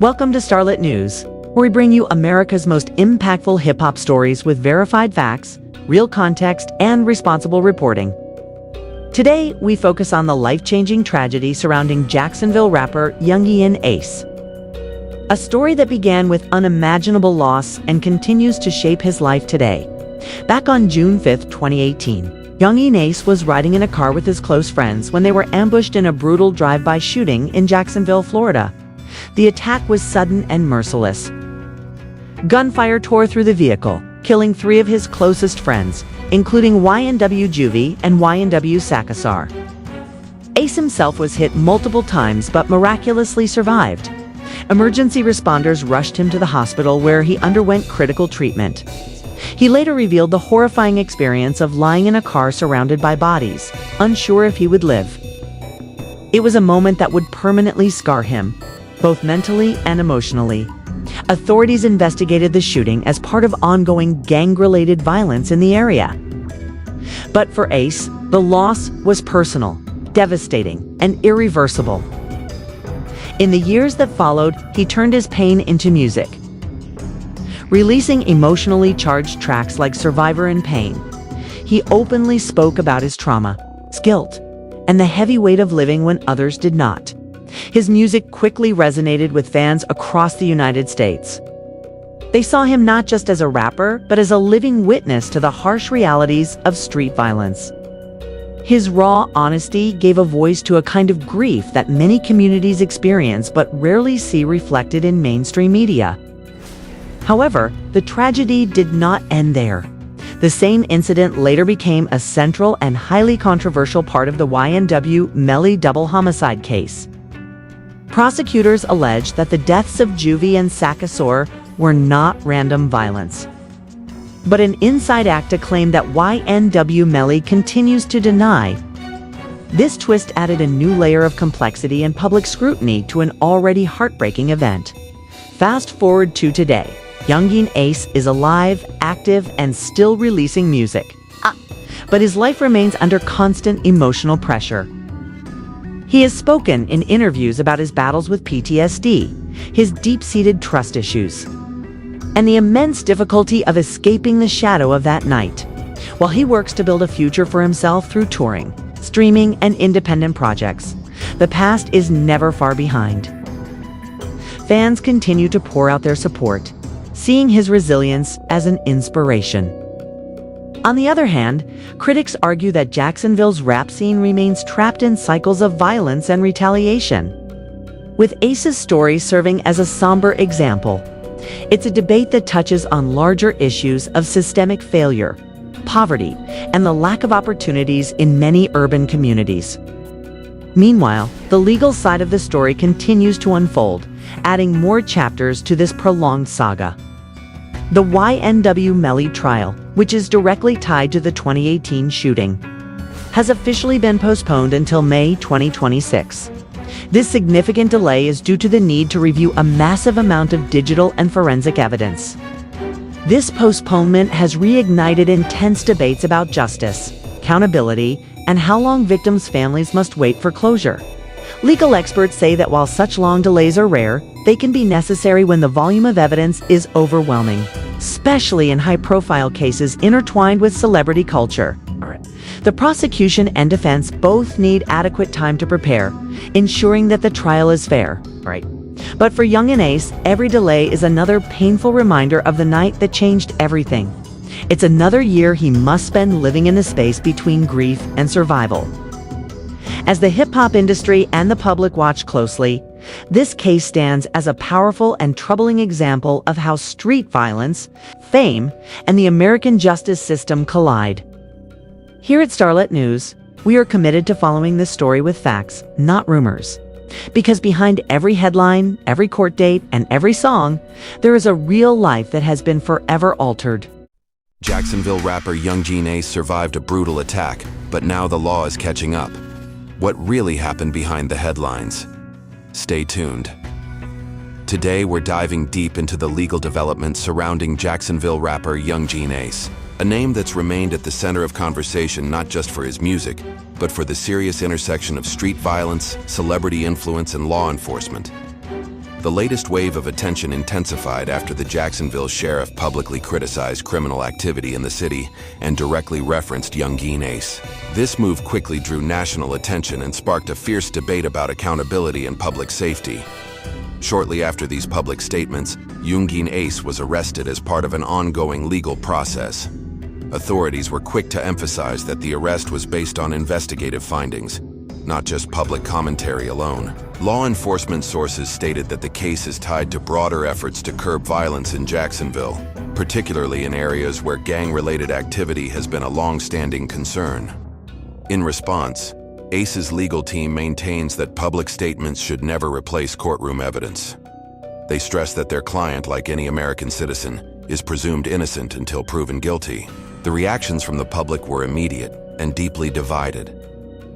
Welcome to Starlit News, where we bring you America's most impactful hip-hop stories with verified facts, real context, and responsible reporting. Today, we focus on the life-changing tragedy surrounding Jacksonville rapper Yungeen Ace. A story that began with unimaginable loss and continues to shape his life today. Back on June 5, 2018, Yungeen Ace was riding in a car with his close friends when they were ambushed in a brutal drive-by shooting in Jacksonville, Florida. The attack was sudden and merciless. Gunfire tore through the vehicle, killing 3 of his closest friends, including YNW Juvie and YNW Sacassar. Ace himself was hit multiple times but miraculously survived. Emergency responders rushed him to the hospital where he underwent critical treatment. He later revealed the horrifying experience of lying in a car surrounded by bodies, unsure if he would live. It was a moment that would permanently scar him, both mentally and emotionally. Authorities investigated the shooting as part of ongoing gang-related violence in the area. But for Ace, the loss was personal, devastating, and irreversible. In the years that followed, he turned his pain into music. Releasing emotionally charged tracks like Survivor and Pain, he openly spoke about his trauma, guilt, and the heavy weight of living when others did not. His music quickly resonated with fans across the United States. They saw him not just as a rapper, but as a living witness to the harsh realities of street violence. His raw honesty gave a voice to a kind of grief that many communities experience but rarely see reflected in mainstream media. However, the tragedy did not end there. The same incident later became a central and highly controversial part of the YNW Melly double homicide case. Prosecutors alleged that the deaths of Juvie and Sacassar were not random violence. But an inside actor claimed that YNW Melly continues to deny. This twist added a new layer of complexity and public scrutiny to an already heartbreaking event. Fast forward to today. Yungeen Ace is alive, active, and still releasing music. But his life remains under constant emotional pressure. He has spoken in interviews about his battles with PTSD, his deep-seated trust issues, and the immense difficulty of escaping the shadow of that night, while he works to build a future for himself through touring, streaming, and independent projects. The past is never far behind. Fans continue to pour out their support, seeing his resilience as an inspiration. On the other hand, critics argue that Jacksonville's rap scene remains trapped in cycles of violence and retaliation. With Ace's story serving as a somber example, it's a debate that touches on larger issues of systemic failure, poverty, and the lack of opportunities in many urban communities. Meanwhile, the legal side of the story continues to unfold, adding more chapters to this prolonged saga. The YNW Melly trial, which is directly tied to the 2018 shooting, has officially been postponed until May 2026. This significant delay is due to the need to review a massive amount of digital and forensic evidence. This postponement has reignited intense debates about justice, accountability, and how long victims' families must wait for closure. Legal experts say that while such long delays are rare, they can be necessary when the volume of evidence is overwhelming, especially in high-profile cases intertwined with celebrity culture. The prosecution and defense both need adequate time to prepare, ensuring that the trial is fair. But for Yungeen Ace, every delay is another painful reminder of the night that changed everything. It's another year he must spend living in the space between grief and survival. As the hip-hop industry and the public watch closely, this case stands as a powerful and troubling example of how street violence, fame, and the American justice system collide. Here at Starlit News, we are committed to following this story with facts, not rumors. Because behind every headline, every court date, and every song, there is a real life that has been forever altered. Jacksonville rapper Yungeen Ace survived a brutal attack, but now the law is catching up. What really happened behind the headlines? Stay tuned. Today we're diving deep into the legal developments surrounding Jacksonville rapper Yungeen Ace, a name that's remained at the center of conversation not just for his music, but for the serious intersection of street violence, celebrity influence, and law enforcement. The latest wave of attention intensified after the Jacksonville sheriff publicly criticized criminal activity in the city and directly referenced Yungeen Ace. This move quickly drew national attention and sparked a fierce debate about accountability and public safety. Shortly after these public statements, Yungeen Ace was arrested as part of an ongoing legal process. Authorities were quick to emphasize that the arrest was based on investigative findings, not just public commentary alone. Law enforcement sources stated that the case is tied to broader efforts to curb violence in Jacksonville, particularly in areas where gang-related activity has been a long-standing concern. In response, Ace's legal team maintains that public statements should never replace courtroom evidence. They stress that their client, like any American citizen, is presumed innocent until proven guilty. The reactions from the public were immediate and deeply divided.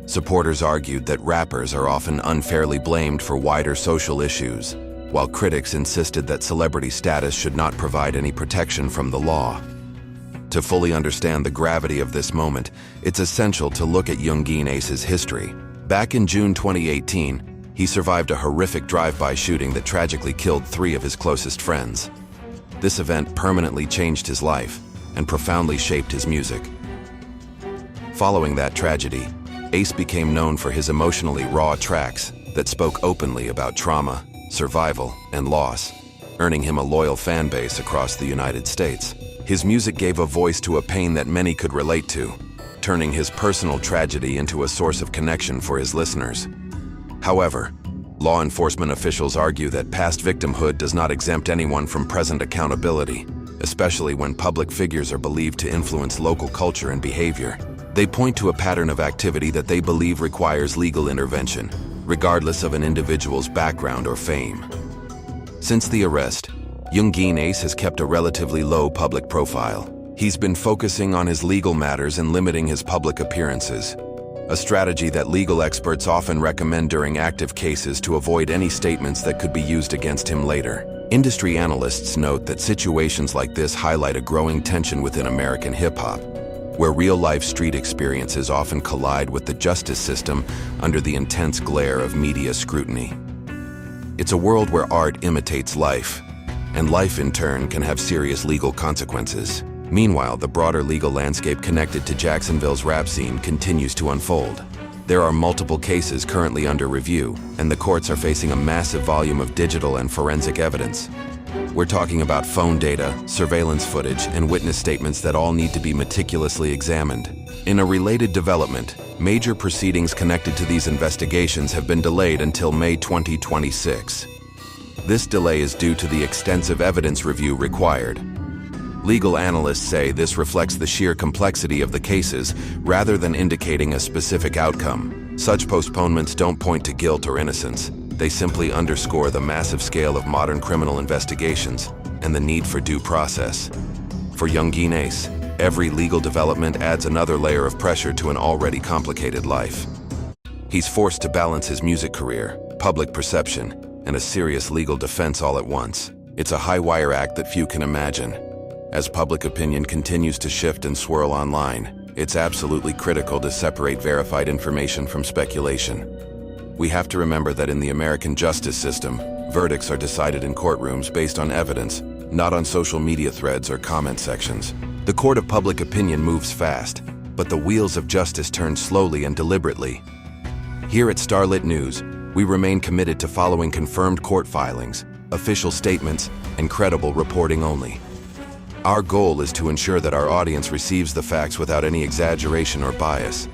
Supporters argued that rappers are often unfairly blamed for wider social issues, while critics insisted that celebrity status should not provide any protection from the law. To fully understand the gravity of this moment, it's essential to look at Yungeen Ace's history. Back in June 2018, he survived a horrific drive-by shooting that tragically killed 3 of his closest friends. This event permanently changed his life and profoundly shaped his music. Following that tragedy, Ace became known for his emotionally raw tracks that spoke openly about trauma, survival, and loss, earning him a loyal fan base across the United States. His music gave a voice to a pain that many could relate to, turning his personal tragedy into a source of connection for his listeners. However, law enforcement officials argue that past victimhood does not exempt anyone from present accountability, especially when public figures are believed to influence local culture and behavior. They point to a pattern of activity that they believe requires legal intervention, regardless of an individual's background or fame. Since the arrest, Yungeen Ace has kept a relatively low public profile. He's been focusing on his legal matters and limiting his public appearances, a strategy that legal experts often recommend during active cases to avoid any statements that could be used against him later. Industry analysts note that situations like this highlight a growing tension within American hip-hop, where real-life street experiences often collide with the justice system under the intense glare of media scrutiny. It's a world where art imitates life, and life in turn can have serious legal consequences. Meanwhile, the broader legal landscape connected to Jacksonville's rap scene continues to unfold. There are multiple cases currently under review, and the courts are facing a massive volume of digital and forensic evidence. We're talking about phone data, surveillance footage, and witness statements that all need to be meticulously examined. In a related development, major proceedings connected to these investigations have been delayed until May 2026. This delay is due to the extensive evidence review required. Legal analysts say this reflects the sheer complexity of the cases rather than indicating a specific outcome. Such postponements don't point to guilt or innocence. They simply underscore the massive scale of modern criminal investigations and the need for due process. For Yungeen Ace, every legal development adds another layer of pressure to an already complicated life. He's forced to balance his music career, public perception, and a serious legal defense all at once. It's a high-wire act that few can imagine. As public opinion continues to shift and swirl online, it's absolutely critical to separate verified information from speculation. We have to remember that in the American justice system, verdicts are decided in courtrooms based on evidence, not on social media threads or comment sections. The court of public opinion moves fast, but the wheels of justice turn slowly and deliberately. Here at Starlit News, we remain committed to following confirmed court filings, official statements, and credible reporting only. Our goal is to ensure that our audience receives the facts without any exaggeration or bias.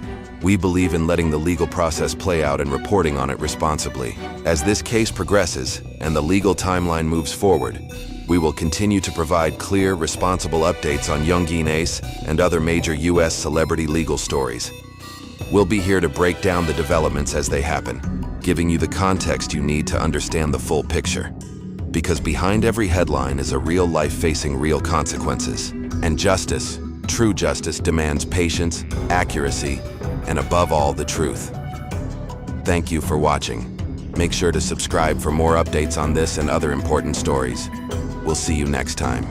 We believe in letting the legal process play out and reporting on it responsibly. As this case progresses and the legal timeline moves forward, we will continue to provide clear, responsible updates on Yungeen Ace and other major U.S. celebrity legal stories. We'll be here to break down the developments as they happen, giving you the context you need to understand the full picture. Because behind every headline is a real life facing real consequences. And justice, true justice, demands patience, accuracy, and above all, the truth. Thank you for watching. Make sure to subscribe for more updates on this and other important stories. We'll see you next time.